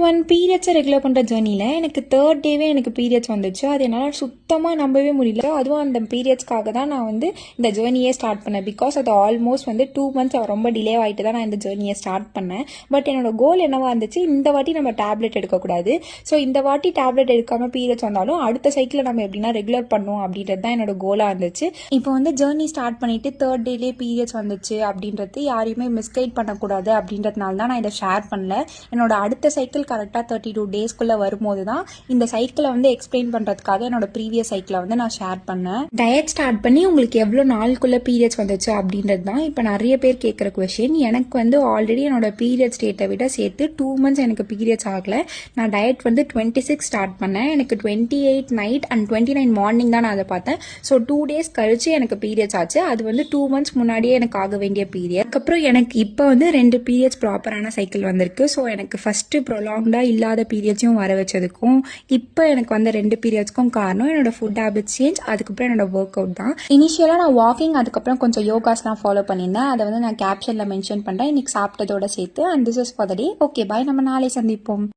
Month பீரியட்ஸை regular பண்ணுற ஜேர்னியில் எனக்கு தேர்ட் டேவே எனக்கு பீரியட்ஸ் வந்துச்சு. அது என்னால் சுத்தமாக நம்பவே முடியல. அதுவும் அந்த பீரியட்ஸ்க்காக தான் நான் வந்து இந்த ஜேர்னியே ஸ்டார்ட் பண்ணேன். பிகாஸ் அது ஆல்மோஸ்ட் வந்து 2 months ரொம்ப டிலே ஆகிட்டு தான் நான் இந்த ஜேர்னியை ஸ்டார்ட் பண்ணேன். பட் என்னோட கோல் என்னவா இருந்துச்சு, இந்த வாட்டி நம்ம டேப்லெட் எடுக்கக்கூடாது. ஸோ இந்த வாட்டி டேப்லெட் எடுக்காமல் பீரியட்ஸ் வந்தாலும் அடுத்த சைக்கிள் நம்ம எப்படின்னா ரெகுலர் பண்ணுவோம் அப்படின்றது தான் என்னோட கோலாக இருந்துச்சு. இப்போ வந்து ஜேர்னி ஸ்டார்ட் பண்ணிவிட்டு தேர்ட் டேலே பீரியட்ஸ் வந்துச்சு அப்படின்றது யாரையுமே மிஸ்கைட் பண்ணக்கூடாது அப்படின்றதுனால தான் நான் இதை ஷேர் பண்ணல. என்னோட அடுத்த சைக்கிள் கரெக்டாக 32 daysக்குள்ளே வரும்போது தான் இந்த சைக்கிளை வந்து எக்ஸ்பிளைன் பண்ணுறதுக்காக என்னோட ப்ரீவியஸ் சைக்கிளை வந்து நான் ஷேர் பண்ணேன். டயட் ஸ்டார்ட் பண்ணி உங்களுக்கு எவ்வளோ நாளுக்குள்ளே பீரியட்ஸ் வந்துச்சு அப்படின்றது தான் இப்போ நிறைய பேர் கேட்குற கொஷின். எனக்கு வந்து ஆல்ரெடி என்னோட பீரியட்ஸ் டேட்டை விட சேர்த்து 2 months எனக்கு பீரியட்ஸ் ஆகலை. நான் டயட் வந்து 26 ஸ்டார்ட் பண்ணேன். எனக்கு 28 நைட் அண்ட் 29 மார்னிங் தான் நான் அதை பார்த்தேன். ஸோ 2 days கழிச்சு எனக்கு பீரியட்ஸ் ஆச்சு. அது வந்து 2 months முன்னாடியே எனக்கு ஆக வேண்டிய பீரியட். அதுக்கப்புறம் எனக்கு இப்போ வந்து 2 பீரியட்ஸ் ப்ராப்பரான சைக்கிள் வந்திருக்கு. ஸோ எனக்கு ஃபஸ்ட்டு ப்ரொலாங்டாக இல்லாத பீரியட்ஸையும் வர வச்சதுக்கும் இப்போ எனக்கு வந்த 2 பீரியட்ஸ்க்கும் காரணம் என்னோட ஃபுட் ஹேபிட்ஸ் சேஞ்ச், அதுக்கப்புறம் என்னோட ஒர்க் அவுட் தான். இனிஷியலாக நான் வாக்கிங் அதுக்கப்புறம் கொஞ்சம் யோகாஸ்லாம் ஃபாலோ பண்ணியிருந்தேன். அதை வந்து நான் கேப்ஷனில் மென்ஷன் பண்ணுறேன் இன்னைக்கு சாப்பிட்டதோட சேர்த்து. And this is for the day. Okay bye, நம்ம நாளை சந்திப்போம்.